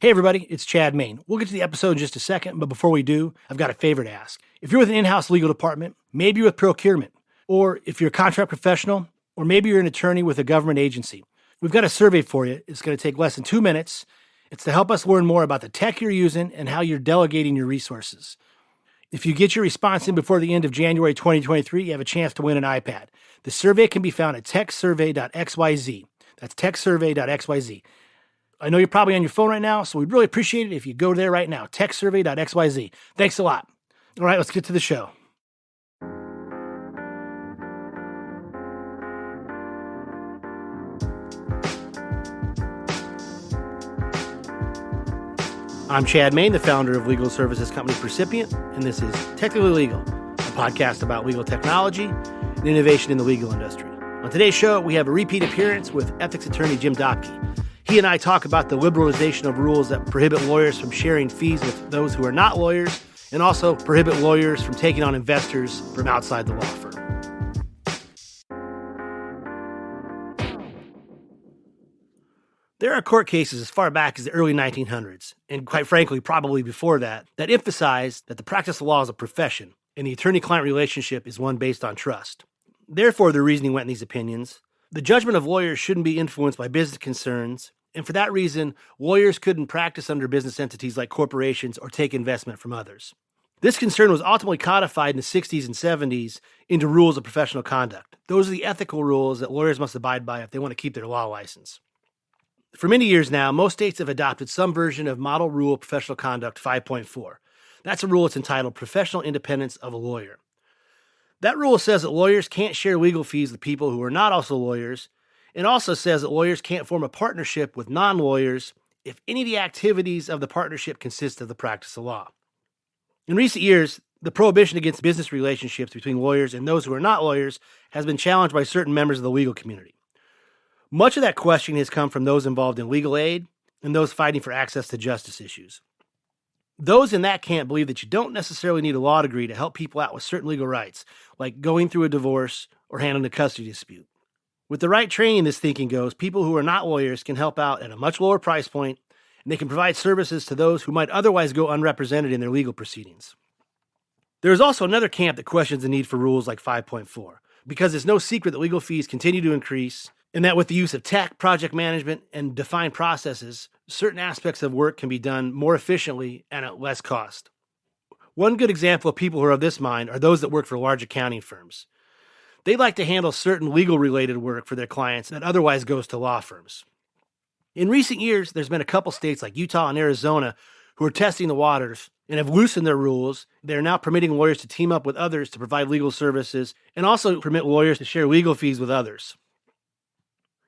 Hey everybody, it's Chad Main. We'll get to the episode in just a second, but before we do, I've got a favor to ask. If you're with an in-house legal department, maybe you're with procurement, or if you're a contract professional, or maybe you're an attorney with a government agency, we've got a survey for you. It's going to take less than 2 minutes. It's to help us learn more about the tech you're using and how you're delegating your resources. If you get your response in before the end of January 2023, you have a chance to win an iPad. The survey can be found at techsurvey.xyz. That's techsurvey.xyz. I know you're probably on your phone right now, so we'd really appreciate it if you go there right now, techsurvey.xyz. Thanks a lot. All right, let's get to the show. I'm Chad Main, the founder of legal services company Percipient, and this is Technically Legal, a podcast about legal technology and innovation in the legal industry. On today's show, we have a repeat appearance with ethics attorney Jim Doppke. He and I talk about the liberalization of rules that prohibit lawyers from sharing fees with those who are not lawyers, and also prohibit lawyers from taking on investors from outside the law firm. There are court cases as far back as the early 1900s, and quite frankly, probably before that emphasize that the practice of law is a profession, and the attorney-client relationship is one based on trust. Therefore, the reasoning went in these opinions. The judgment of lawyers shouldn't be influenced by business concerns, and for that reason, lawyers couldn't practice under business entities like corporations or take investment from others. This concern was ultimately codified in the 60s and 70s into rules of professional conduct. Those are the ethical rules that lawyers must abide by if they want to keep their law license. For many years now, most states have adopted some version of Model Rule of Professional Conduct 5.4. That's a rule that's entitled Professional Independence of a Lawyer. That rule says that lawyers can't share legal fees with people who are not also lawyers, and also says that lawyers can't form a partnership with non-lawyers if any of the activities of the partnership consist of the practice of law. In recent years, the prohibition against business relationships between lawyers and those who are not lawyers has been challenged by certain members of the legal community. Much of that questioning has come from those involved in legal aid and those fighting for access to justice issues. Those in that camp believe that you don't necessarily need a law degree to help people out with certain legal rights, like going through a divorce or handling a custody dispute. With the right training, this thinking goes, people who are not lawyers can help out at a much lower price point, and they can provide services to those who might otherwise go unrepresented in their legal proceedings. There is also another camp that questions the need for rules like 5.4, because it's no secret that legal fees continue to increase, and that with the use of tech, project management, and defined processes, certain aspects of work can be done more efficiently and at less cost. One good example of people who are of this mind are those that work for large accounting firms. They like to handle certain legal-related work for their clients that otherwise goes to law firms. In recent years, there's been a couple states like Utah and Arizona who are testing the waters and have loosened their rules. They're now permitting lawyers to team up with others to provide legal services and also permit lawyers to share legal fees with others.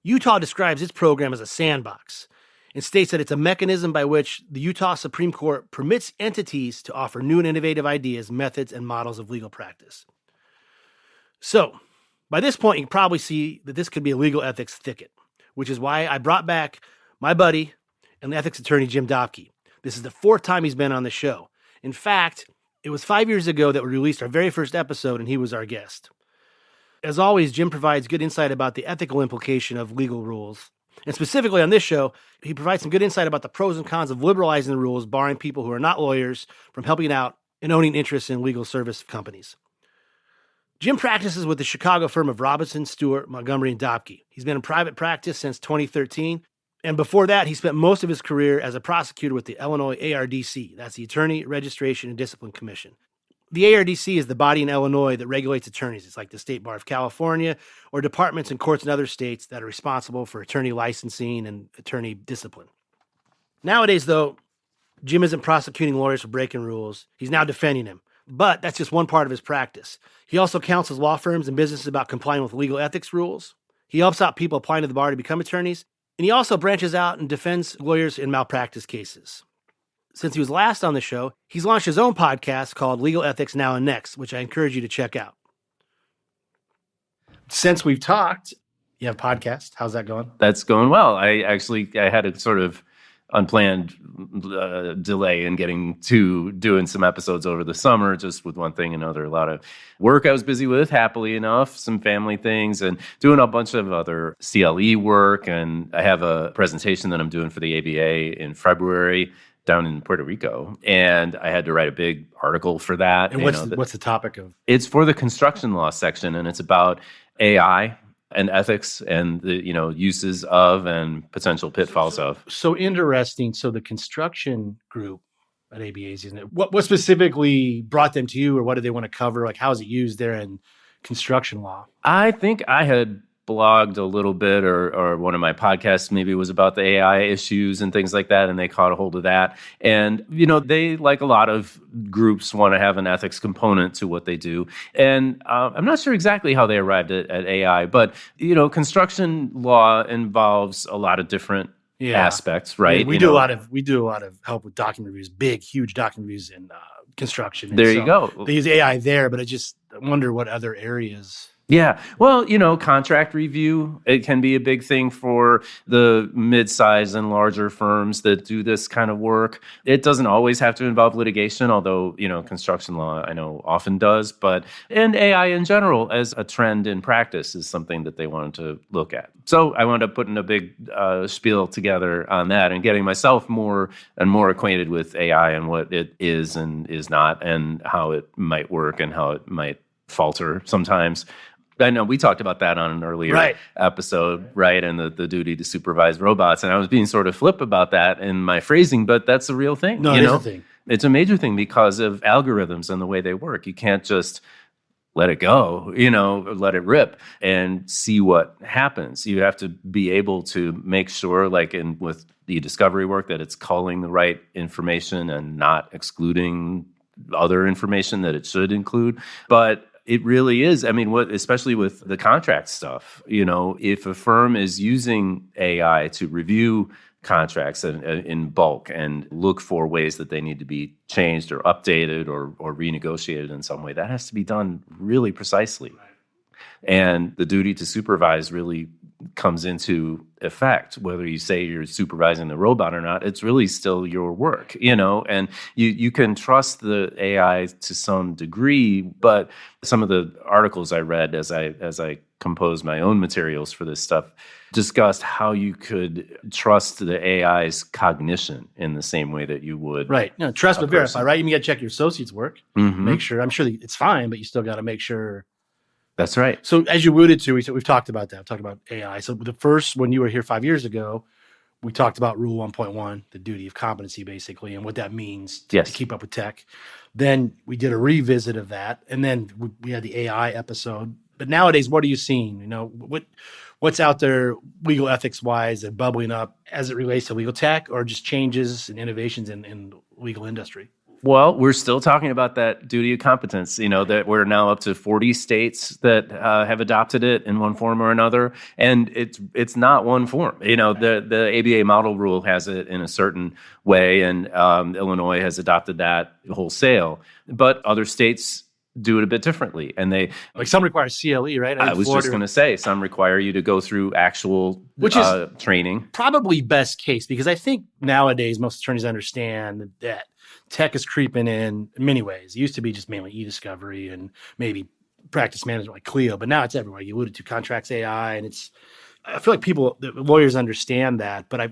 Utah describes its program as a sandbox and states that it's a mechanism by which the Utah Supreme Court permits entities to offer new and innovative ideas, methods, and models of legal practice. So, by this point, you can probably see that this could be a legal ethics thicket, which is why I brought back my buddy and the ethics attorney, Jim Doppke. This is the 4th time he's been on the show. In fact, it was 5 years ago that we released our very first episode, and he was our guest. As always, Jim provides good insight about the ethical implication of legal rules. And specifically on this show, he provides some good insight about the pros and cons of liberalizing the rules, barring people who are not lawyers from helping out and owning interests in legal service companies. Jim practices with the Chicago firm of Robinson, Stewart, Montgomery, and Doppke. He's been in private practice since 2013, and before that, he spent most of his career as a prosecutor with the Illinois ARDC. That's the Attorney Registration and Discipline Commission. The ARDC is the body in Illinois that regulates attorneys. It's like the State Bar of California or departments and courts in other states that are responsible for attorney licensing and attorney discipline. Nowadays, though, Jim isn't prosecuting lawyers for breaking rules. He's now defending them. But that's just one part of his practice. He also counsels law firms and businesses about complying with legal ethics rules. He helps out people applying to the bar to become attorneys. And he also branches out and defends lawyers in malpractice cases. Since he was last on the show, he's launched his own podcast called Legal Ethics Now and Next, which I encourage you to check out. Since we've talked, you have a podcast. How's that going? That's going well. I had a sort of unplanned delay in getting to doing some episodes over the summer, just with one thing and another. A lot of work I was busy with, happily enough, some family things, and doing a bunch of other CLE work. And I have a presentation that I'm doing for the ABA in February down in Puerto Rico, and I had to write a big article for that. And what's the topic of? It's for the construction law section, and it's about AI and ethics and the uses of and potential pitfalls of. So interesting. So the construction group at ABA's, isn't it? What specifically brought them to you, or what did they want to cover? Like, how is it used there in construction law? I think I had blogged a little bit, or one of my podcasts maybe was about the AI issues and things like that, and they caught a hold of that. And, they, like a lot of groups, want to have an ethics component to what they do. And I'm not sure exactly how they arrived at AI, but, construction law involves a lot of different aspects, right? We do a lot of help with document reviews, big, huge document reviews in construction. And there you go. They use AI there, but I just wonder what other areas. Yeah. Well, contract review, it can be a big thing for the mid-size and larger firms that do this kind of work. It doesn't always have to involve litigation, although, construction law, I know, often does. And AI in general as a trend in practice is something that they wanted to look at. So I wound up putting a big spiel together on that and getting myself more and more acquainted with AI and what it is and is not, and how it might work and how it might falter sometimes. I know we talked about that on an earlier episode, right? And the duty to supervise robots. And I was being sort of flip about that in my phrasing, but that's a real thing. No, it is a thing. It's a major thing because of algorithms and the way they work. You can't just let it go, let it rip and see what happens. You have to be able to make sure, like with the discovery work, that it's culling the right information and not excluding other information that it should include. But it really is. I mean, especially with the contract stuff, if a firm is using AI to review contracts in bulk and look for ways that they need to be changed or updated or renegotiated in some way, that has to be done really precisely. And the duty to supervise really comes into effect, whether you say you're supervising the robot or not. It's really still your work, and you can trust the AI to some degree, but some of the articles I read as I composed my own materials for this stuff discussed how you could trust the AI's cognition in the same way that you would. Right. Trust but verify, right? You got to check your associate's work, make sure. I'm sure it's fine, but you still got to make sure. That's right. So as you alluded to, we've talked about that. We've talked about AI. So the first, when you were here 5 years ago, we talked about Rule 1.1, the duty of competency, basically, and what that means to keep up with tech. Then we did a revisit of that, and then we had the AI episode. But nowadays, what are you seeing? What's out there legal ethics-wise and bubbling up as it relates to legal tech, or just changes and innovations in legal industry? Well, we're still talking about that duty of competence, that we're now up to 40 states that have adopted it in one form or another. And it's not one form. The ABA model rule has it in a certain way, and Illinois has adopted that wholesale. But other states do it a bit differently. And they some require CLE, right? I was just going to say, some require you to go through actual training. Probably best case, because I think nowadays most attorneys understand that tech is creeping in many ways. It used to be just mainly e-discovery and maybe practice management like Clio, but now it's everywhere. You alluded to contracts AI, and I feel like lawyers understand that, but I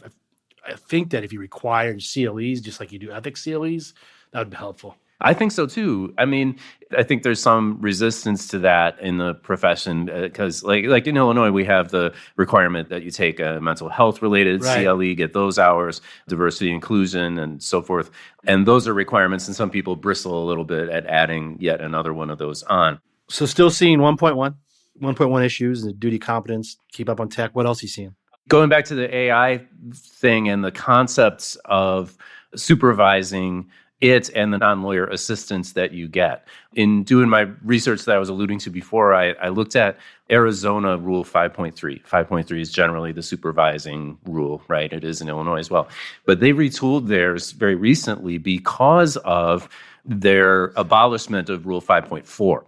think that if you require CLEs, just like you do ethics CLEs, that would be helpful. I think so too. I mean, I think there's some resistance to that in the profession because, like in Illinois, we have the requirement that you take a mental health related CLE, get those hours, diversity, inclusion, and so forth. And those are requirements, and some people bristle a little bit at adding yet another one of those on. So still seeing 1.1 issues, the duty competence, keep up on tech. What else are you seeing? Going back to the AI thing and the concepts of supervising it and the non-lawyer assistance that you get. In doing my research that I was alluding to before, I looked at Arizona Rule 5.3. 5.3 is generally the supervising rule, right? It is in Illinois as well. But they retooled theirs very recently because of their abolishment of Rule 5.4,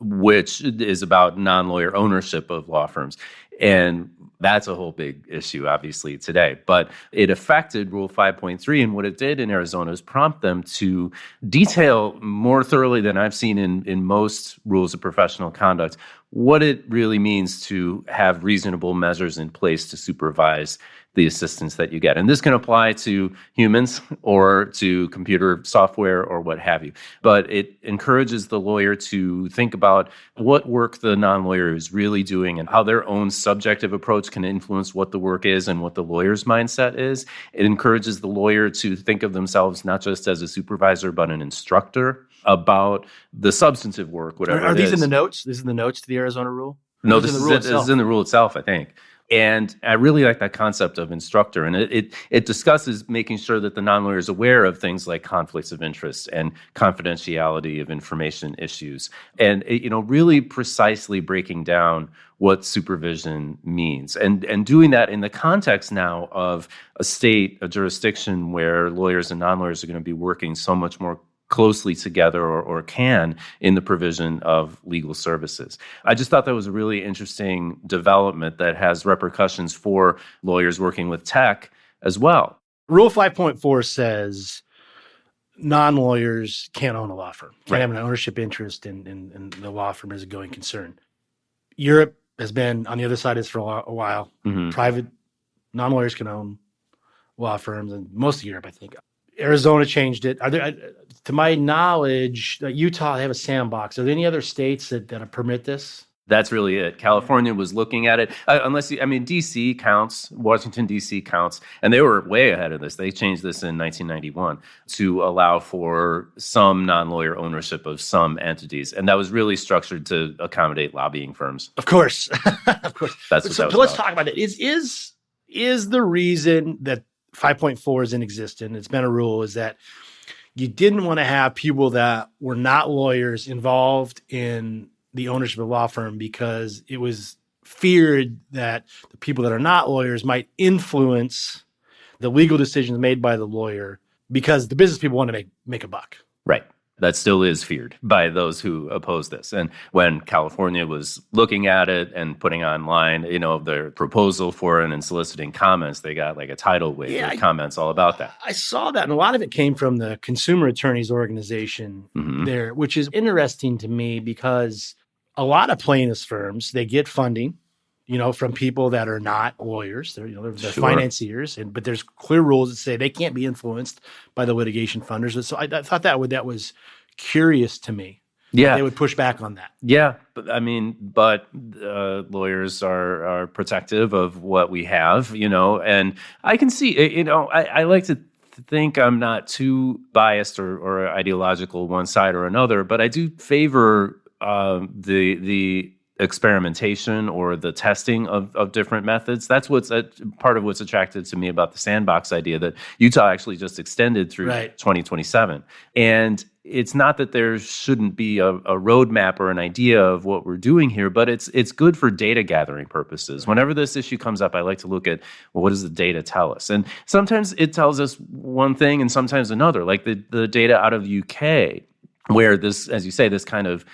which is about non-lawyer ownership of law firms. And that's a whole big issue, obviously, today. But it affected Rule 5.3. And what it did in Arizona is prompt them to detail more thoroughly than I've seen in most rules of professional conduct what it really means to have reasonable measures in place to supervise the assistance that you get. And this can apply to humans or to computer software or what have you. But it encourages the lawyer to think about what work the non-lawyer is really doing and how their own subjective approach can influence what the work is and what the lawyer's mindset is. It encourages the lawyer to think of themselves not just as a supervisor, but an instructor about the substantive work, whatever Are it these is. in the notes? This is in the notes to the Arizona rule? No, Or this in the rule is in the rule itself, I think. And I really like that concept of instructor. And it discusses making sure that the non-lawyer is aware of things like conflicts of interest and confidentiality of information issues. And, really precisely breaking down what supervision means. And doing that in the context now of a state, a jurisdiction where lawyers and non-lawyers are going to be working so much more closely together or can in the provision of legal services. I just thought that was a really interesting development that has repercussions for lawyers working with tech as well. Rule 5.4 says non-lawyers can't own a law firm, can't have an ownership interest in the law firm as a going concern. Europe has been on the other side of this for a while. Mm-hmm. Private non-lawyers can own law firms, and most of Europe, I think. Arizona changed it. Are there, to my knowledge, Utah, they have a sandbox. Are there any other states that permit this? That's really it. California was looking at it. D.C. counts. Washington, D.C. counts. And they were way ahead of this. They changed this in 1991 to allow for some non-lawyer ownership of some entities. And that was really structured to accommodate lobbying firms. Of course. Of course. That's what that was let's about. talk about it. Is the reason that 5.4 is in existence, it's been a rule, is that you didn't want to have people that were not lawyers involved in the ownership of a law firm because it was feared that the people that are not lawyers might influence the legal decisions made by the lawyer because the business people want to make a buck. Right. That still is feared by those who oppose this. And when California was looking at it and putting online, their proposal for it and soliciting comments, they got like a tidal wave of comments all about that. I saw that, and a lot of it came from the Consumer Attorneys Organization there, which is interesting to me because a lot of plaintiffs' firms, they get funding, from people that are not lawyers. They're financiers, but there's clear rules that say they can't be influenced by the litigation funders. So I thought that was curious to me. Yeah, they would push back on that. Yeah, but lawyers are protective of what we have, and I can see, I like to think I'm not too biased or ideological one side or another, but I do favor the experimentation or the testing of different methods. That's what's part of what's attracted to me about the sandbox idea that Utah actually just extended through 2027. And it's not that there shouldn't be a roadmap or an idea of what we're doing here, but it's good for data gathering purposes. Whenever this issue comes up, I like to look at, well, what does the data tell us? And sometimes it tells us one thing and sometimes another, like the data out of the UK, where this, as you say, this kind of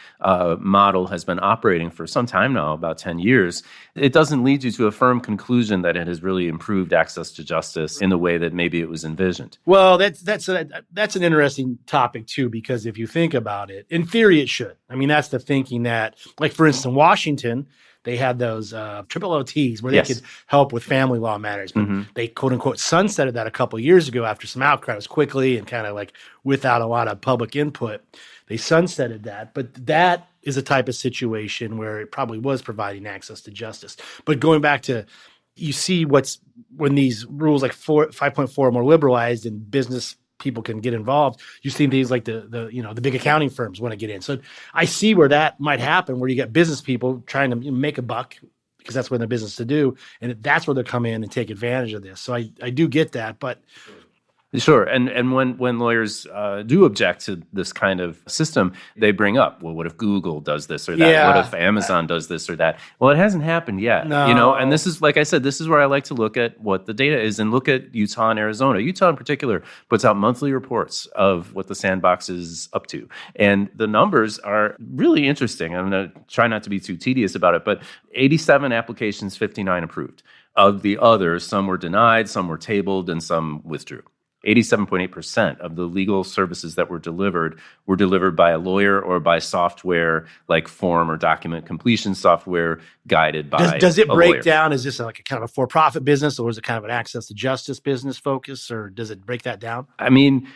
model has been operating for some time now, about 10 years, it doesn't lead you to a firm conclusion that it has really improved access to justice in the way that maybe it was envisioned. Well, that's an interesting topic, too, because if you think about it, in theory, it should. I mean, that's the thinking that, like, for instance, Washington, they had those triple OTs where they could help with family law matters. But they, quote unquote, sunsetted that a couple of years ago after some outcry. It was quickly and kind of like without a lot of public input. They sunsetted that. But that is a type of situation where it probably was providing access to justice. But going back to, you see when these rules like 5.4 are more liberalized and business people can get involved, you see things like the big accounting firms want to get in. So I see where that might happen, where you get business people trying to make a buck because that's what they're business to do, and that's where they'll come in and take advantage of this. So I do get that, but Sure. And when lawyers do object to this kind of system, they bring up, well, what if Google does this or that? What if Yeah. Amazon does this or that? Well, it hasn't happened yet, and No. this is, like I said, this is where I like to look at what the data is and look at Utah and Arizona. Utah in particular puts out monthly reports of what the sandbox is up to. And the numbers are really interesting. I'm going to try not to be too tedious about it, but 87 applications, 59 approved. Of the others, some were denied, some were tabled, and some withdrew. 87.8% of the legal services that were delivered by a lawyer or by software like form or document completion software guided by Does it a break lawyer. down? Is this like a kind of a for-profit business, or is it kind of an access to justice business focus, or does it break that down? I mean,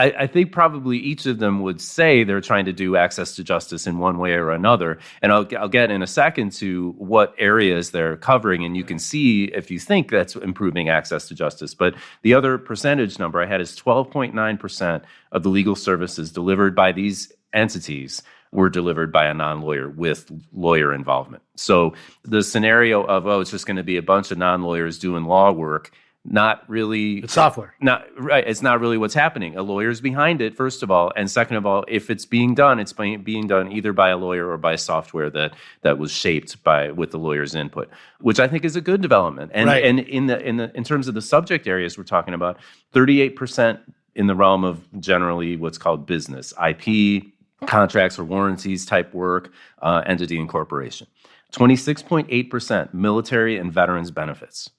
I think probably each of them would say they're trying to do access to justice in one way or another. And I'll get in a second to what areas they're covering. And you can see if you think that's improving access to justice. But the other percentage number I had is 12.9% of the legal services delivered by these entities were delivered by a non-lawyer with lawyer involvement. So the scenario of, it's just going to be a bunch of non-lawyers doing law work, not really. It's software. Not right. It's not really what's happening. A lawyer's behind it, first of all, and second of all, if it's being done, it's being done either by a lawyer or by software that was shaped with the lawyer's input, which I think is a good development. And Right. and in terms of the subject areas we're talking about, 38% in the realm of generally what's called business, IP, contracts or warranties type work, entity incorporation. 26.8% military and veterans benefits.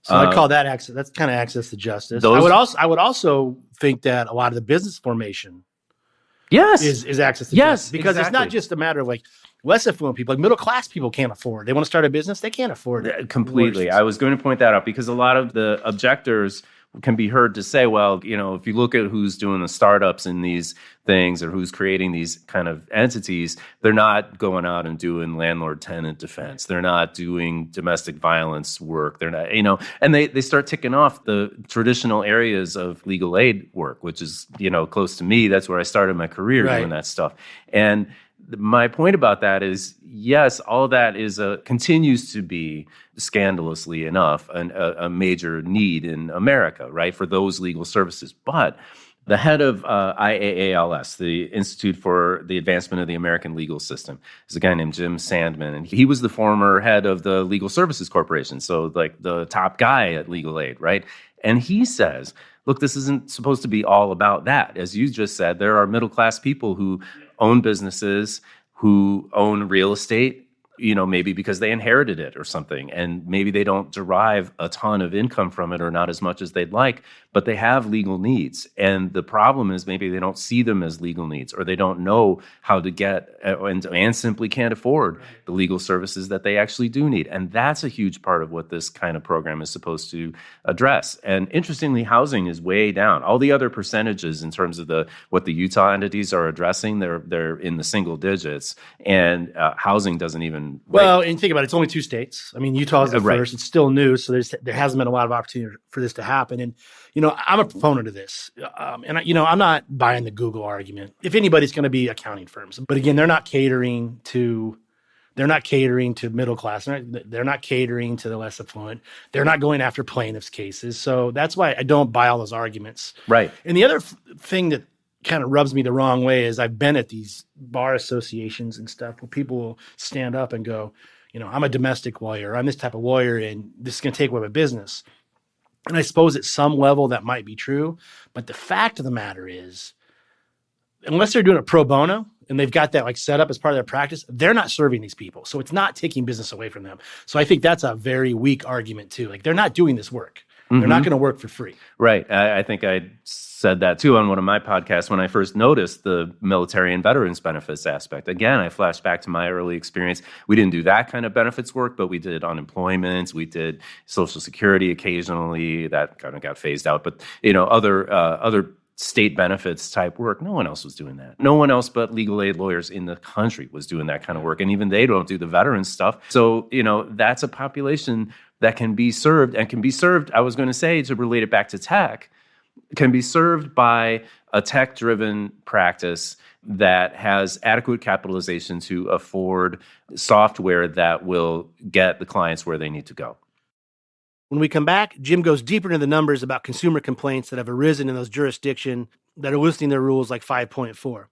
So I call that access. That's kind of access to justice. Those- I would also think that a lot of the business formation Yes. is access to Yes, justice, because it's exactly. not just a matter of like less affluent people, like middle class people can't afford. They want to start a business, they can't afford it. Completely. I was going to point that out because a lot of the objectors can be heard to say, well, if you look at who's doing the startups in these things or who's creating these kind of entities, they're not going out and doing landlord-tenant defense. They're not doing domestic violence work. They're not, and they start ticking off the traditional areas of legal aid work, which is, close to me. That's where I started my career doing that stuff. And my point about that is, yes, all that continues to be, scandalously enough, a major need in America, right, for those legal services. But the head of IAALS, the Institute for the Advancement of the American Legal System, is a guy named Jim Sandman, and he was the former head of the Legal Services Corporation, so like the top guy at legal aid, right? And he says, look, this isn't supposed to be all about that. As you just said, there are middle-class people who own businesses, who own real estate, maybe because they inherited it or something, and maybe they don't derive a ton of income from it or not as much as they'd like, but they have legal needs. And the problem is maybe they don't see them as legal needs, or they don't know how to get and simply can't afford the legal services that they actually do need. And that's a huge part of what this kind of program is supposed to address. And interestingly, housing is way down. All the other percentages in terms of what the Utah entities are addressing, they're in the single digits, and housing doesn't even. Well, and think about it, it's only 2 states. I mean, Utah is the Right. first. It's still new, so there hasn't been a lot of opportunity for this to happen. And, I'm a proponent of this. And, I'm not buying the Google argument. If anybody's going to be accounting firms. But again, they're not catering to middle class. They're not catering to the less affluent. They're not going after plaintiffs' cases. So that's why I don't buy all those arguments. Right. And the other thing that kind of rubs me the wrong way is I've been at these bar associations and stuff where people will stand up and go, I'm a domestic lawyer, I'm this type of lawyer, and this is going to take away my business. And I suppose at some level that might be true, but the fact of the matter is, unless they're doing it pro bono and they've got that like set up as part of their practice, they're not serving these people. So it's not taking business away from them. So I think that's a very weak argument too. Like they're not doing this work. They're not going to work for free. Right. I think I said that too on one of my podcasts when I first noticed the military and veterans benefits aspect. Again, I flashed back to my early experience. We didn't do that kind of benefits work, but we did unemployment. We did Social Security occasionally. That kind of got phased out. But, other state benefits type work, no one else was doing that. No one else but legal aid lawyers in the country was doing that kind of work. And even they don't do the veteran stuff. So, that's a population that can be served, I was going to say, to relate it back to tech, can be served by a tech-driven practice that has adequate capitalization to afford software that will get the clients where they need to go. When we come back, Jim goes deeper into the numbers about consumer complaints that have arisen in those jurisdictions that are listing their rules like 5.4.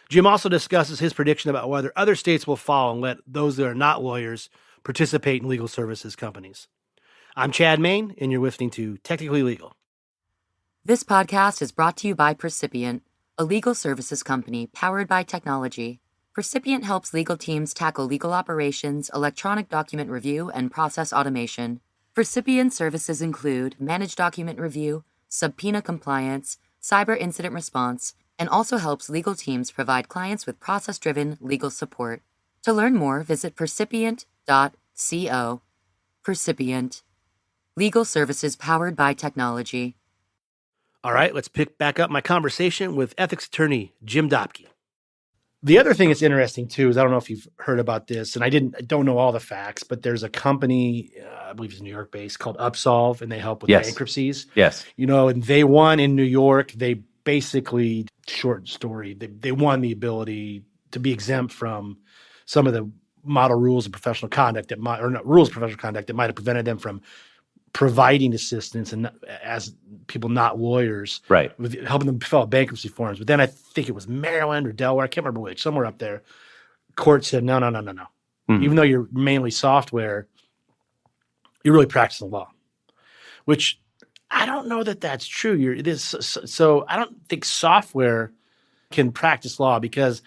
Jim also discusses his prediction about whether other states will follow and let those that are not lawyers participate in legal services companies. I'm Chad Main, and you're listening to Technically Legal. This podcast is brought to you by Percipient, a legal services company powered by technology. Percipient helps legal teams tackle legal operations, electronic document review, and process automation. Percipient services include managed document review, subpoena compliance, cyber incident response, and also helps legal teams provide clients with process-driven legal support. To learn more, visit percipient.co. Percipient. Legal services powered by technology. All right, let's pick back up my conversation with ethics attorney Jim Doppke. The other thing that's interesting too is I don't know if you've heard about this, and I don't know all the facts, but there's a company, I believe it's New York based, called Upsolve, and they help with bankruptcies. Yes. And they won in New York. They basically, short story, they won the ability to be exempt from some of the model rules of professional conduct that might have prevented them from providing assistance and as people not lawyers, Right, with helping them fill out bankruptcy forms. But then I think it was Maryland or Delaware, I can't remember which, somewhere up there, court said, no. Mm-hmm. Even though you're mainly software, you're really practicing law, which I don't know that that's true. So I don't think software can practice law because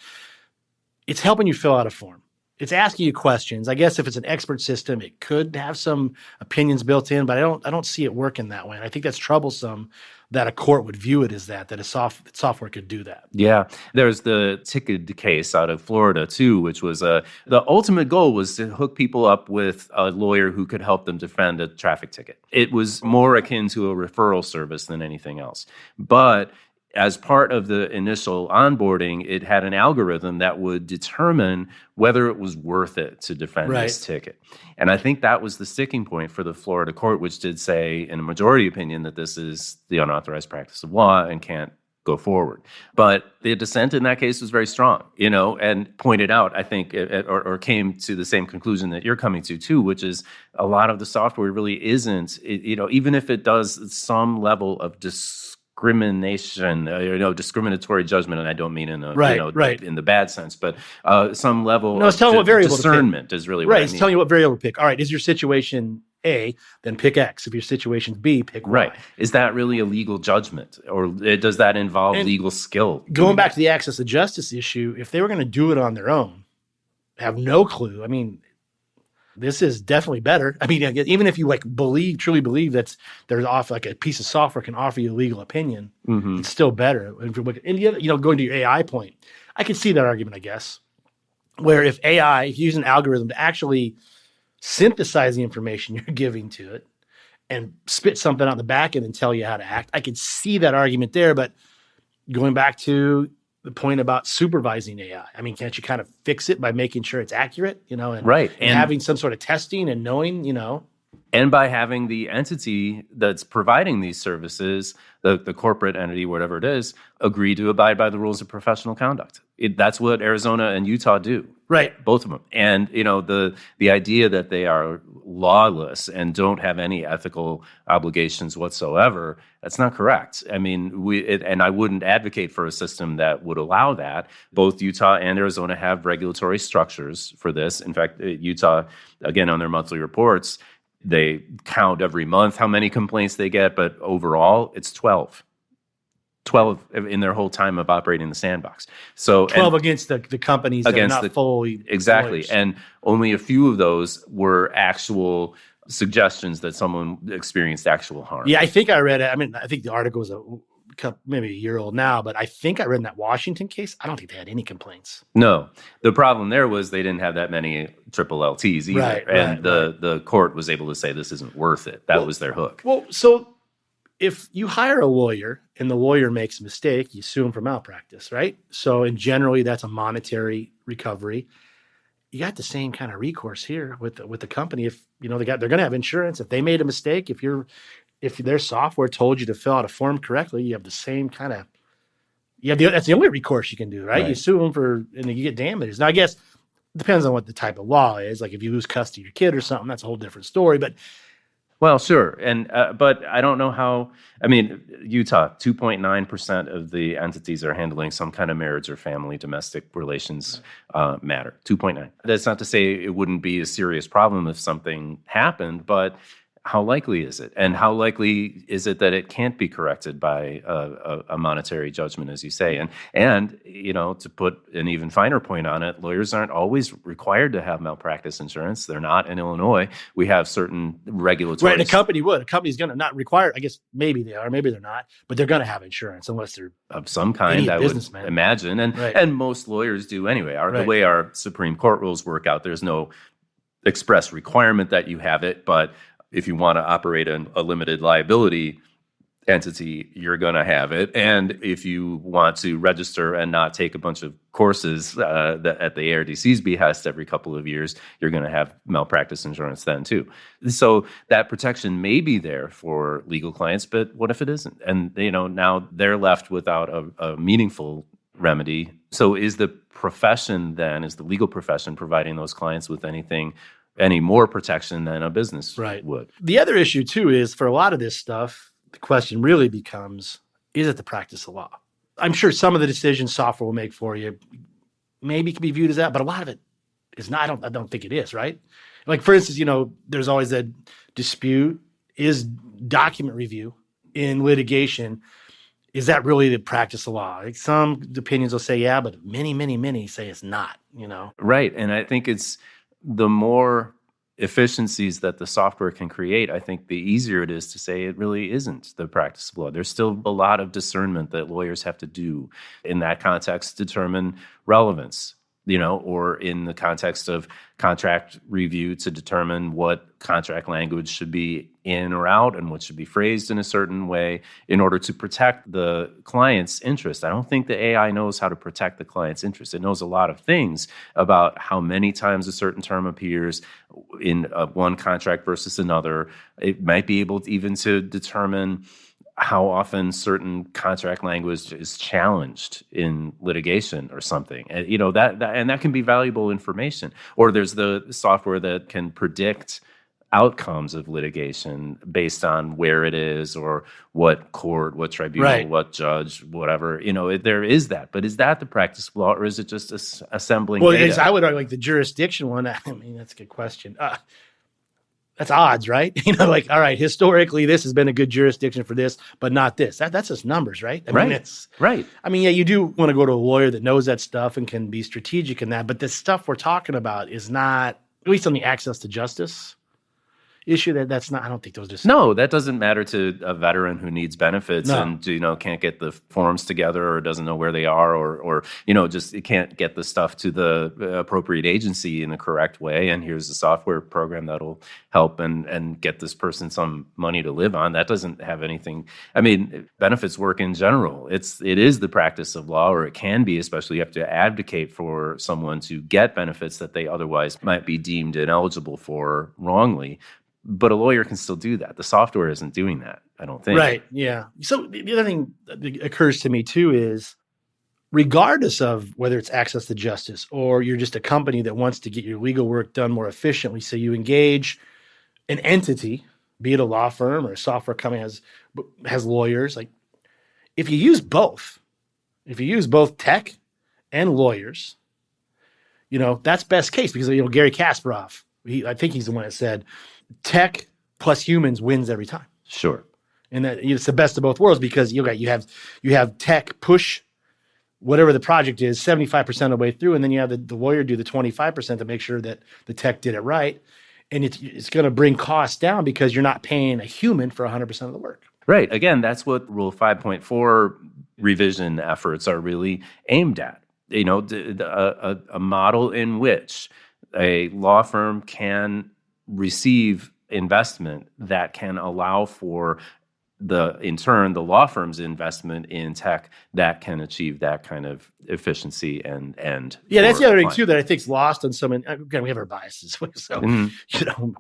it's helping you fill out a form. It's asking you questions. I guess if it's an expert system, it could have some opinions built in, but I don't see it working that way. And I think that's troublesome that a court would view it as that a software could do that. Yeah. There's the ticket case out of Florida too, which was the ultimate goal was to hook people up with a lawyer who could help them defend a traffic ticket. It was more akin to a referral service than anything else. But as part of the initial onboarding, it had an algorithm that would determine whether it was worth it to defend this ticket. And I think that was the sticking point for the Florida court, which did say in a majority opinion that this is the unauthorized practice of law and can't go forward. But the dissent in that case was very strong, and pointed out, I think, or came to the same conclusion that you're coming to too, which is a lot of the software really isn't, even if it does some level of discrimination, discriminatory judgment, and I don't mean in in the bad sense, but some level of discernment is really what I mean. It's telling you what variable to pick. All right, is your situation A, then pick X. If your situation is B, pick Y. Right. Is that really a legal judgment, or does that involve legal skill? Going back to the access to justice issue, if they were going to do it on their own, have no clue, this is definitely better. Even if you truly believe that there's a piece of software can offer you a legal opinion, it's still better. And going to your AI point, I can see that argument, I guess, where if you use an algorithm to actually synthesize the information you're giving to it and spit something out the back end and tell you how to act, I could see that argument there. But going back to the point about supervising AI. Can't you kind of fix it by making sure it's accurate, and having some sort of testing and knowing, And by having the entity that's providing these services, the corporate entity, whatever it is, agree to abide by the rules of professional conduct. That's what Arizona and Utah do. Right. Both of them. And, the idea that they are lawless and don't have any ethical obligations whatsoever, that's not correct. And I wouldn't advocate for a system that would allow that. Both Utah and Arizona have regulatory structures for this. In fact, Utah, again, on their monthly reports, they count every month how many complaints they get, but overall, it's 12. 12 in their whole time of operating the sandbox. So 12 against the companies that are not fully exactly. lawyers. And only a few of those were actual suggestions that someone experienced actual harm. Yeah, I think I read it. I think the article was maybe a year old now, but I think I read in that Washington case, I don't think they had any complaints. No. The problem there was they didn't have that many triple LTs either. The court was able to say this isn't worth it. That was their hook. Well, so if you hire a lawyer and the lawyer makes a mistake, you sue him for malpractice, right? So, and generally that's a monetary recovery. You got the same kind of recourse here with the company. If they're going to have insurance. If they made a mistake, if their software told you to fill out a form correctly, you have the same kind of. That's the only recourse you can do, right? You sue them and you get damages. Now, I guess it depends on what the type of law is. Like if you lose custody of your kid or something, that's a whole different story. But Well, sure. And but I don't know how, I mean, Utah, 2.9% of the entities are handling some kind of marriage or family domestic relations matter. 2.9. That's not to say it wouldn't be a serious problem if something happened, but how likely is it? And how likely is it that it can't be corrected by a monetary judgment, as you say? And to put an even finer point on it, lawyers aren't always required to have malpractice insurance. They're not in Illinois. We have certain regulatory. Right, and a company would. A company's going to not require. I guess maybe they are, maybe they're not, but they're going to have insurance unless they're of some kind. I would imagine, and most lawyers do anyway. The way our Supreme Court rules work out, there's no express requirement that you have it, but if you want to operate a limited liability entity, you're going to have it. And if you want to register and not take a bunch of courses at the ARDC's behest every couple of years, you're going to have malpractice insurance then too. So that protection may be there for legal clients, but what if it isn't? And now they're left without a meaningful remedy. So is the legal profession providing those clients with any more protection than a business would? The other issue, too, is for a lot of this stuff, the question really becomes, is it the practice of law? I'm sure some of the decisions software will make for you maybe can be viewed as that, but a lot of it is not. I don't think it is, right? Like, for instance, there's always a dispute. Is document review in litigation, is that really the practice of law? Like some opinions will say, yeah, but many say it's not, Right, and I think it's the more efficiencies that the software can create, I think the easier it is to say it really isn't the practice of law. There's still a lot of discernment that lawyers have to do in that context to determine relevance, or in the context of contract review to determine what contract language should be in or out and what should be phrased in a certain way in order to protect the client's interest. I don't think the AI knows how to protect the client's interest. It knows a lot of things about how many times a certain term appears in one contract versus another. It might be able to determine how often certain contract language is challenged in litigation or something. And, that can be valuable information. Or there's the software that can predict outcomes of litigation based on where it is or what court, what tribunal, what judge, whatever. There is that. But is that the practice of law, or is it just assembling data? I would argue like the jurisdiction one. I mean, that's a good question. That's odds, right? All right, historically, this has been a good jurisdiction for this, but not this. That's just numbers, right? I mean, it's right. I mean, yeah, you do want to go to a lawyer that knows that stuff and can be strategic in that, but the stuff we're talking about is not, at least on the access to justice issue, that's not, I don't think those just... No, that doesn't matter to a veteran who needs benefits and, can't get the forms together or doesn't know where they are or just can't get the stuff to the appropriate agency in the correct way. And here's a software program that'll help and get this person some money to live on. That doesn't have anything... I mean, benefits work in general. It is the practice of law, or it can be, especially you have to advocate for someone to get benefits that they otherwise might be deemed ineligible for wrongly. But a lawyer can still do that. The software isn't doing that, I don't think. Right, yeah. So the other thing that occurs to me too is, regardless of whether it's access to justice or you're just a company that wants to get your legal work done more efficiently, so you engage an entity, be it a law firm or a software company has lawyers. Like, if you use both tech and lawyers, that's best case, because Gary Kasparov, I think he's the one that said, tech plus humans wins every time. Sure. And that it's the best of both worlds, because you have tech push whatever the project is 75% of the way through, and then you have the lawyer do the 25% to make sure that the tech did it right. And it's going to bring costs down because you're not paying a human for 100% of the work. Right. Again, that's what Rule 5.4 revision efforts are really aimed at. A model in which a law firm can receive investment that can allow for in turn, the law firm's investment in tech that can achieve that kind of efficiency and yeah, that's the other thing too that I think is lost on some. Again, we have our biases, so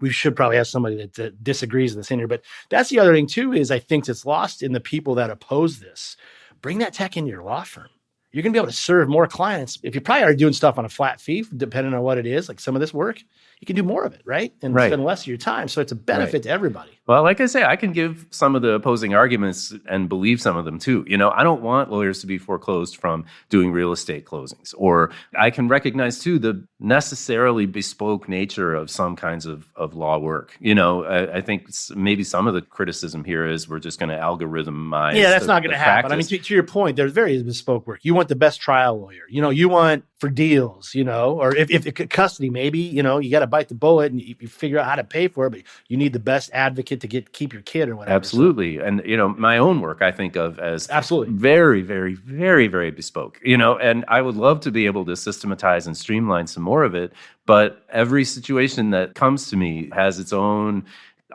we should probably have somebody that disagrees with this in here. But that's the other thing too, is I think it's lost in the people that oppose this. Bring that tech into your law firm. You're going to be able to serve more clients. If you probably are doing stuff on a flat fee, depending on what it is, like some of this work, you can do more of it, right? And Right. spend less of your time. So it's a benefit to everybody. Well, like I say, I can give some of the opposing arguments and believe some of them too. I don't want lawyers to be foreclosed from doing real estate closings. Or I can recognize too the necessarily bespoke nature of some kinds of law work. I think maybe some of the criticism here is we're just going to algorithmize. Yeah, that's not going to happen. practice. I mean, to your point, there's very bespoke work. You want the best trial lawyer. You want for deals, or if custody, maybe, you got to bite the bullet and you figure out how to pay for it, but you need the best advocate to keep your kid or whatever. Absolutely. And, my own work I think of as absolutely very, very, very, very bespoke, and I would love to be able to systematize and streamline some more of it. But every situation that comes to me has its own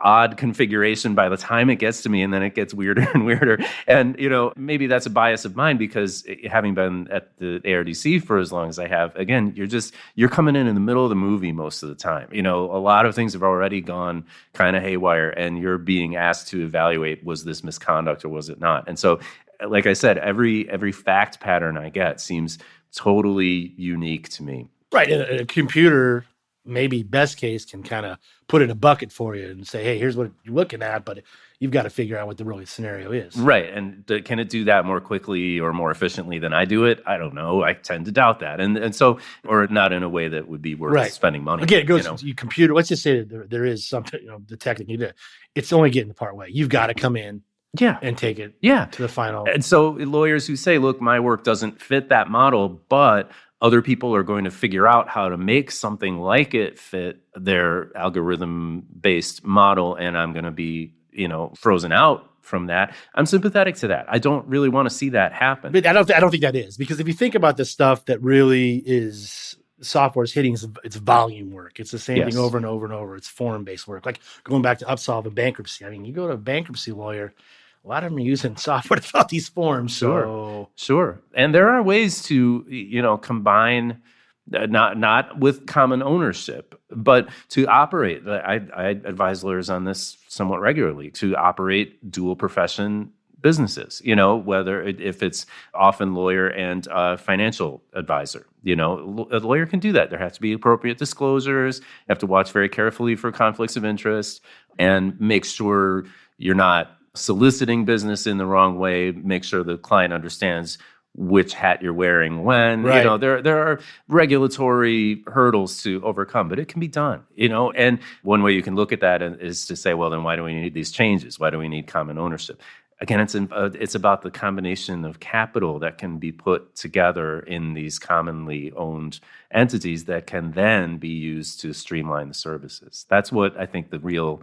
odd configuration by the time it gets to me, and then it gets weirder and weirder. And, maybe that's a bias of mine because having been at the ARDC for as long as I have, again, you're coming in the middle of the movie most of the time. A lot of things have already gone kind of haywire, and you're being asked to evaluate, was this misconduct or was it not? And so, like I said, every fact pattern I get seems totally unique to me. Right. And a computer, maybe best case, can kind of put in a bucket for you and say, hey, here's what you're looking at, but you've got to figure out what the really scenario is. Right. And can it do that more quickly or more efficiently than I do it? I don't know. I tend to doubt that. And so, or not in a way that would be worth spending money. Again, it goes to your computer. Let's just say that there is something, the technique you do. It's only getting the part way. You've got to come in and take it to the final. And so lawyers who say, look, my work doesn't fit that model, but other people are going to figure out how to make something like it fit their algorithm-based model, and I'm going to be, frozen out from that. I'm sympathetic to that. I don't really want to see that happen. But I don't think that is, because if you think about the stuff that really is software is hitting, it's volume work. It's the same thing over and over and over. It's form-based work. Like going back to upsolve and bankruptcy. I mean, you go to a bankruptcy lawyer, a lot of them are using software to fill out these forms. Sure. And there are ways to, combine, not with common ownership, but to operate. I advise lawyers on this somewhat regularly, to operate dual profession businesses, whether if it's often lawyer and financial advisor. A lawyer can do that. There has to be appropriate disclosures. You have to watch very carefully for conflicts of interest and make sure you're not soliciting business in the wrong way. Make sure the client understands which hat you're wearing when. Right. There are regulatory hurdles to overcome, but it can be done. And one way you can look at that is to say, well, then why do we need these changes? Why do we need common ownership? Again, it's about the combination of capital that can be put together in these commonly owned entities that can then be used to streamline the services. That's what I think the real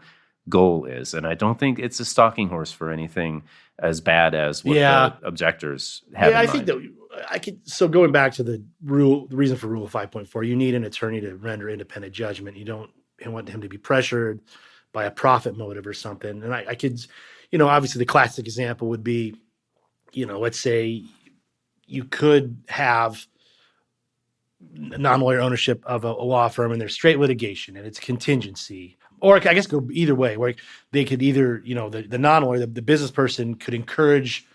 goal is. And I don't think it's a stalking horse for anything as bad as what the objectors have in mind. Think that so going back to the reason for Rule 5.4, you need an attorney to render independent judgment. You don't want him to be pressured by a profit motive or something. And I could, obviously the classic example would be, let's say you could have non-lawyer ownership of a law firm and there's straight litigation and it's contingency. Or I guess go either way, where they could either, the non-lawyer, the business person could encourage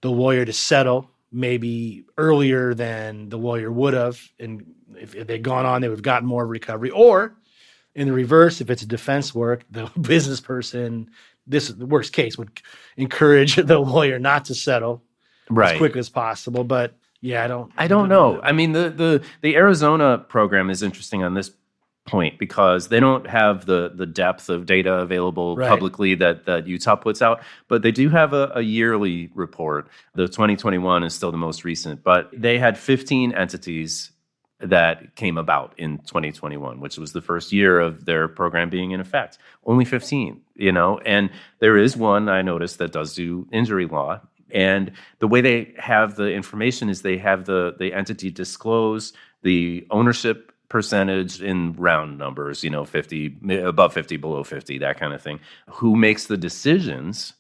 the lawyer to settle maybe earlier than the lawyer would have. And if they'd gone on, they would have gotten more recovery. Or in the reverse, if it's defense work, the business person, this is the worst case, would encourage the lawyer not to settle as quickly as possible. But yeah, I don't know. I mean, the Arizona program is interesting on this point because they don't have the depth of data available publicly that Utah puts out, but they do have a yearly report. The 2021 is still the most recent, but they had 15 entities that came about in 2021, which was the first year of their program being in effect. Only 15, and there is one I noticed that does do injury law. And the way they have the information is they have the entity disclose the ownership percentage in round numbers, 50, above 50, below 50, that kind of thing, who makes the decisions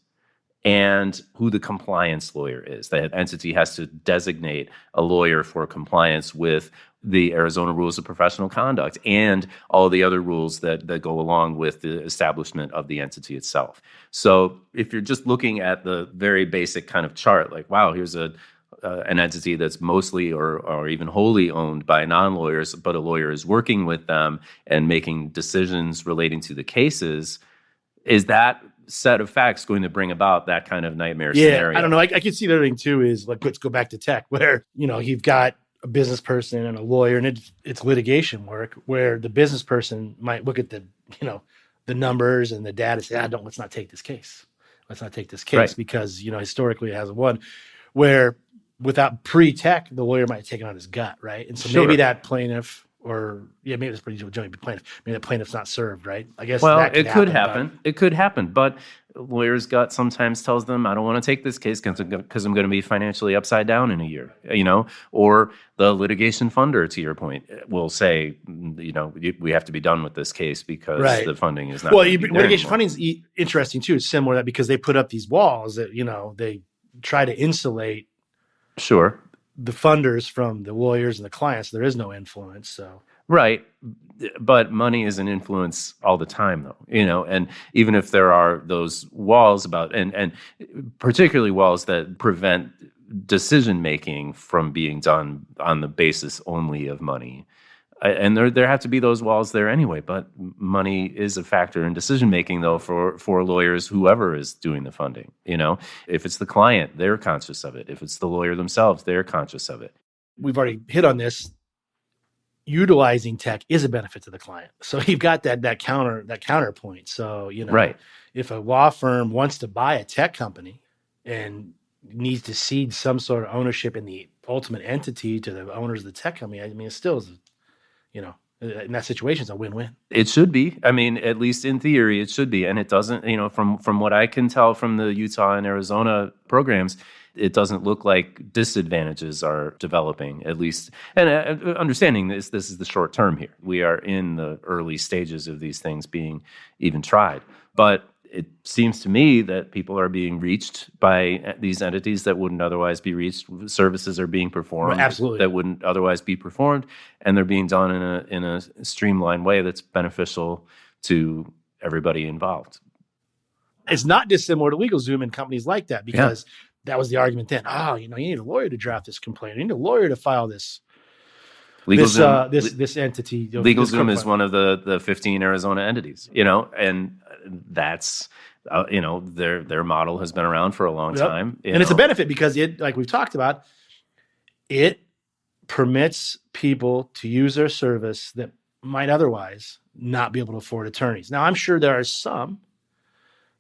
and who the compliance lawyer is. That entity has to designate a lawyer for compliance with the Arizona rules of professional conduct and all the other rules that go along with the establishment of the entity itself. So if you're just looking at the very basic kind of chart, like, wow, here's a an entity that's mostly or even wholly owned by non-lawyers, but a lawyer is working with them and making decisions relating to the cases, is that set of facts going to bring about that kind of nightmare scenario? I don't know. I can see the other thing too is like, let's go back to tech where, you've got a business person and a lawyer and it's litigation work where the business person might look at the numbers and the data and say, let's not take this case. Let's not take this case Right. because, historically it hasn't won. Where without pre-tech, the lawyer might have taken on his gut, right? And so Sure. maybe that plaintiff maybe it's pretty generally plaintiff. Maybe the plaintiff's not served, right? I guess Well, that it could happen. It could happen, but lawyer's gut sometimes tells them, I don't want to take this case because I'm going to be financially upside down in a year, or the litigation funder, to your point, will say, we have to be done with this case because the funding is not. Well, litigation funding is interesting too. It's similar to that because they put up these walls that, they try to insulate Sure. the funders from the lawyers and the clients. There is no influence. So right. But money is an influence all the time, though, and even if there are those walls and particularly walls that prevent decision-making from being done on the basis only of money. And there have to be those walls there anyway, but money is a factor in decision-making, though, for lawyers, whoever is doing the funding. If it's the client, they're conscious of it. If it's the lawyer themselves, they're conscious of it. We've already hit on this. Utilizing tech is a benefit to the client. So you've got that counterpoint. So, Right. If a law firm wants to buy a tech company and needs to cede some sort of ownership in the ultimate entity to the owners of the tech company, I mean, it still is, in that situation, it's a win-win. It should be. I mean, at least in theory, it should be. And it doesn't, from what I can tell from the Utah and Arizona programs, it doesn't look like disadvantages are developing, at least. And understanding this is the short term here. We are in the early stages of these things being even tried. But it seems to me that people are being reached by these entities that wouldn't otherwise be reached. Services are being performed that wouldn't otherwise be performed, and they're being done in a streamlined way that's beneficial to everybody involved. It's not dissimilar to LegalZoom and companies like that because that was the argument then. You need a lawyer to draft this complaint. You need a lawyer to file this. This entity. LegalZoom is one of the 15 Arizona entities, and that's their model has been around for a long time, and it's a benefit because it, like we've talked about, it permits people to use their service that might otherwise not be able to afford attorneys. Now, I'm sure there are some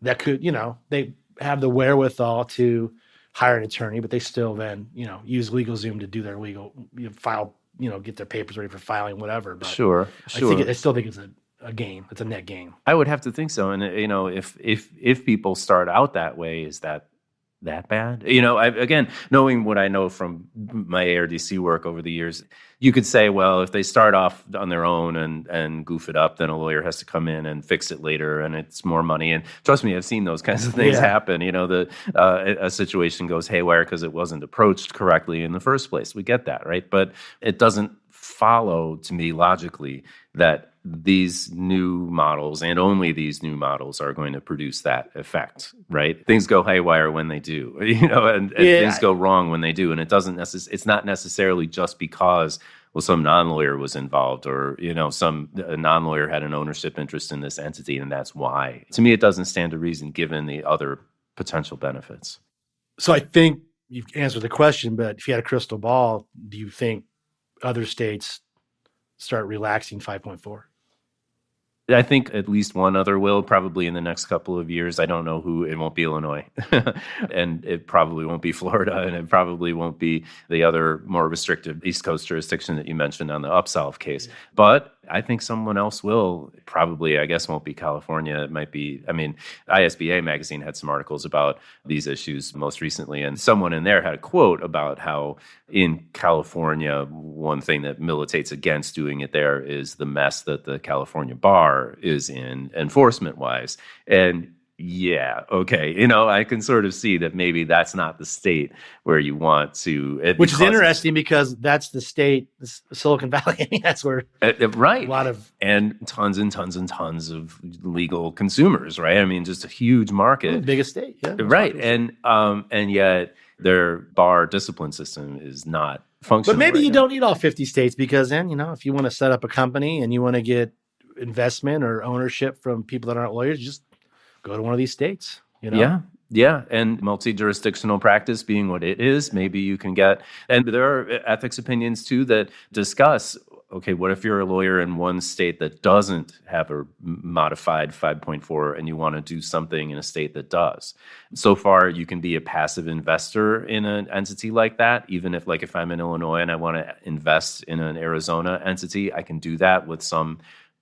that could, they have the wherewithal to hire an attorney, but they still then, use LegalZoom to do their legal file. Get their papers ready for filing, whatever. But sure. I still think it's a gain. It's a net gain. I would have to think so. And if people start out that way, is that bad? Again, knowing what I know from my ARDC work over the years, you could say, well, if they start off on their own and goof it up, then a lawyer has to come in and fix it later, and it's more money. And trust me, I've seen those kinds of things happen. A situation goes haywire because it wasn't approached correctly in the first place. We get that, right? But it doesn't follow to me logically that these new models and only these new models are going to produce that effect, right? Things go haywire when they do, and things go wrong when they do. And it's not necessarily just because, some non-lawyer was involved or, some non-lawyer had an ownership interest in this entity, and that's why. To me, it doesn't stand to reason given the other potential benefits. So I think you've answered the question, but if you had a crystal ball, do you think other states start relaxing 5.4? I think at least one other will, probably in the next couple of years. I don't know who. It won't be Illinois. And it probably won't be Florida, and it probably won't be the other more restrictive East Coast jurisdiction that you mentioned on the Upsolve case. But I think someone else will. Probably, I guess, won't be California. It might be, ISBA magazine had some articles about these issues most recently, and someone in there had a quote about how in California, one thing that militates against doing it there is the mess that the California bar is in enforcement-wise. And yeah, okay. I can sort of see that maybe that's not the state where you want to. Which is interesting because that's the state, Silicon Valley. That's where right. A lot of and tons and tons and tons of legal consumers, right? Just a huge market. Biggest state, yeah. Right. And yet Their bar discipline system is not functional. But maybe right you now. don't need all 50 states because then, if you want to set up a company and you want to get investment or ownership from people that aren't lawyers, just go to one of these states, Yeah. Yeah. And multi-jurisdictional practice being what it is, maybe you can get, and there are ethics opinions too that discuss, okay, what if you're a lawyer in one state that doesn't have a modified 5.4 and you want to do something in a state that does? So far, you can be a passive investor in an entity like that. Even if I'm in Illinois and I want to invest in an Arizona entity, I can do that with some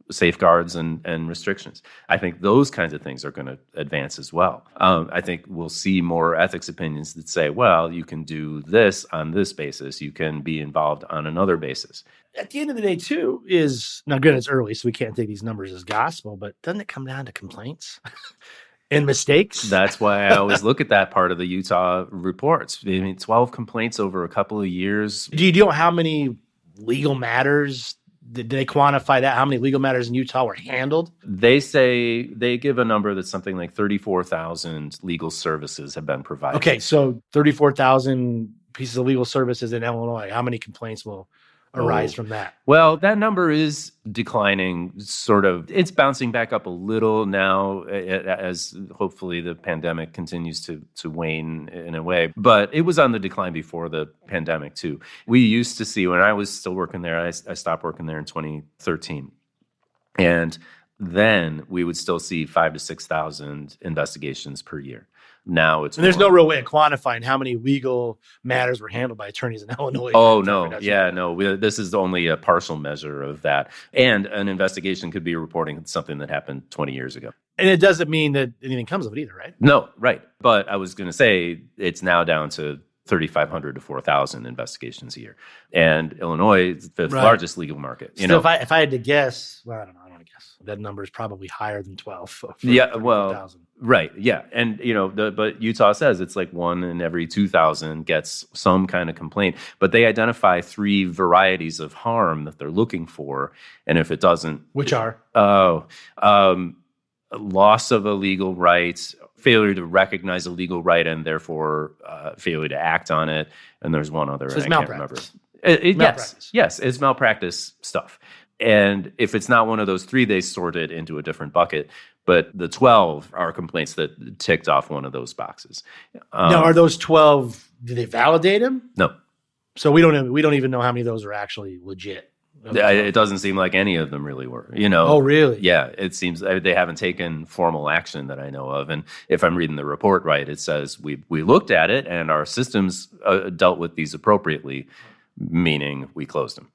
safeguards and restrictions. I think those kinds of things are going to advance as well. I think we'll see more ethics opinions that say, well, you can do this on this basis. You can be involved on another basis. At the end of the day, too, is now granted it's early, so we can't take these numbers as gospel, but doesn't it come down to complaints and mistakes? That's why I always look at that part of the Utah reports. 12 complaints over a couple of years. Do you know how many legal matters? Did they quantify that? How many legal matters in Utah were handled? They say they give a number that's something like 34,000 legal services have been provided. Okay, so 34,000 pieces of legal services in Illinois. How many complaints will arise from that? Well, that number is declining, sort of. It's bouncing back up a little now as hopefully the pandemic continues to wane in a way. But it was on the decline before the pandemic, too. We used to see, when I was still working there, I stopped working there in 2013. And then we would still see 5,000 to 6,000 investigations per year. Now it's there's no real way of quantifying how many legal matters were handled by attorneys in Illinois. Oh, no. Yeah, no. This is only a partial measure of that. And an investigation could be reporting something that happened 20 years ago. And it doesn't mean that anything comes of it either, right? No, right. But I was going to say it's now down to 3,500 to 4,000 investigations a year. And Illinois is the largest legal market. If I had to guess, well, I don't know. I don't want to guess. That number is probably higher than 12. Yeah, well, 000. Right. Yeah. And, but Utah says it's like 1 in every 2,000 gets some kind of complaint. But they identify 3 varieties of harm that they're looking for. And if it doesn't. Which are? Loss of a legal right, failure to recognize a legal right, and therefore failure to act on it. And there's one other. So it's malpractice. Yes, it's malpractice stuff. And if it's not one of those 3, they sort it into a different bucket. But the 12 are complaints that ticked off one of those boxes. Now, are those 12? Did they validate them? No. So we don't even know how many of those are actually legit. It doesn't seem like any of them really were. Oh, really? Yeah, it seems they haven't taken formal action that I know of. And if I'm reading the report right, it says we looked at it and our systems dealt with these appropriately. Meaning we closed them,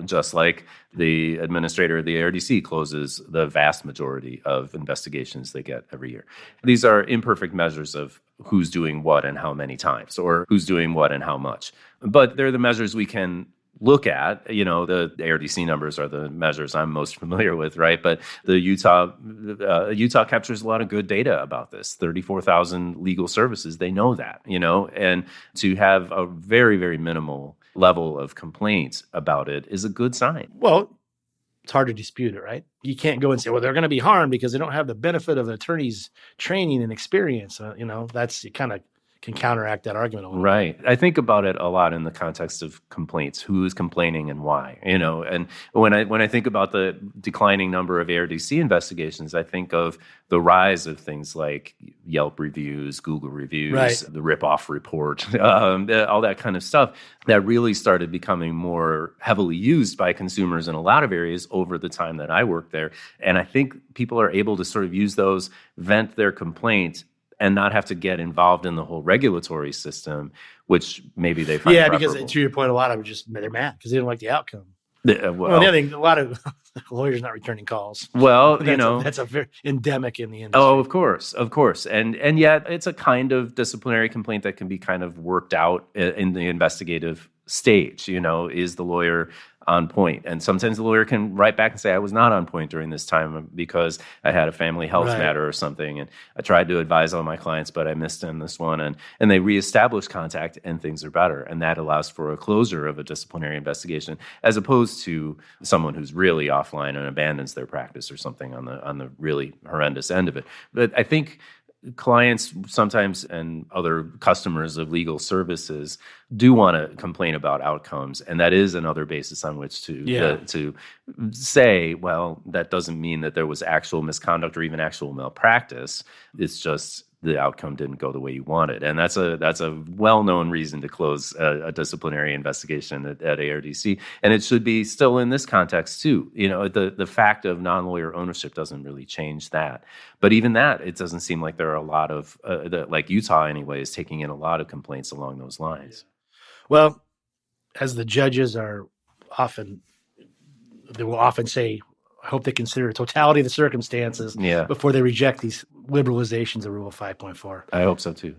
just like the administrator of the ARDC closes the vast majority of investigations they get every year. These are imperfect measures of who's doing what and how many times, or who's doing what and how much. But they're the measures we can look at. The ARDC numbers are the measures I'm most familiar with, right? But the Utah captures a lot of good data about this. 34,000 legal services, they know that, and to have a very, very minimal level of complaints about it is a good sign. Well, it's hard to dispute it, right? You can't go and say, well, they're going to be harmed because they don't have the benefit of an attorney's training and experience. That's kind of can counteract that argument a little right. I think about it a lot in the context of complaints. Who is complaining and why? And when I think about the declining number of ARDC investigations, I think of the rise of things like Yelp reviews, Google reviews, the rip-off report, all that kind of stuff that really started becoming more heavily used by consumers in a lot of areas over the time that I worked there. And I think people are able to sort of use those, vent their complaint, and not have to get involved in the whole regulatory system, which maybe they find preferable. Because to your point, a lot of them they're mad because they don't like the outcome. The other thing, a lot of lawyers not returning calls. Well, that's a very endemic in the industry. Oh, of course, and yet it's a kind of disciplinary complaint that can be kind of worked out in the investigative stage. Is the lawyer on point? And sometimes the lawyer can write back and say, I was not on point during this time because I had a family health matter or something, and I tried to advise all my clients, but I missed in this one, and they reestablish contact and things are better. And that allows for a closure of a disciplinary investigation, as opposed to someone who's really offline and abandons their practice or something on the really horrendous end of it. But I think clients sometimes and other customers of legal services do want to complain about outcomes, and that is another basis on which to say, well, that doesn't mean that there was actual misconduct or even actual malpractice. It's just the outcome didn't go the way you wanted, and that's a well-known reason to close a disciplinary investigation at ARDC, and it should be still in this context too. The fact of non-lawyer ownership doesn't really change that, but even that, it doesn't seem like there are a lot of like Utah anyway is taking in a lot of complaints along those lines. Well, as the judges will often say, I hope they consider the totality of the circumstances before they reject these liberalizations of Rule 5.4. I hope so too.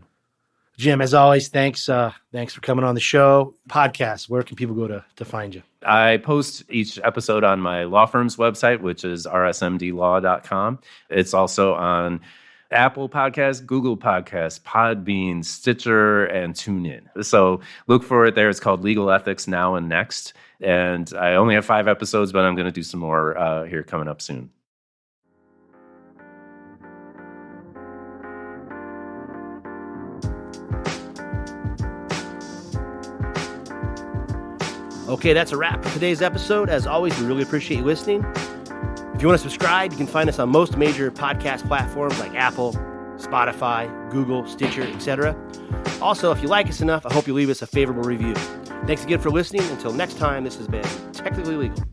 Jim, as always, thanks for coming on the show. Podcast, where can people go to find you? I post each episode on my law firm's website, which is rsmdlaw.com. It's also on Apple Podcasts, Google Podcasts, Podbean, Stitcher, and TuneIn. So look for it there. It's called Legal Ethics Now and Next. And I only have 5 episodes, but I'm going to do some more here coming up soon. Okay, that's a wrap for today's episode. As always, we really appreciate you listening. If you want to subscribe, you can find us on most major podcast platforms like Apple, Spotify, Google, Stitcher, etc. Also, if you like us enough, I hope you leave us a favorable review. Thanks again for listening. Until next time, this has been Technically Legal.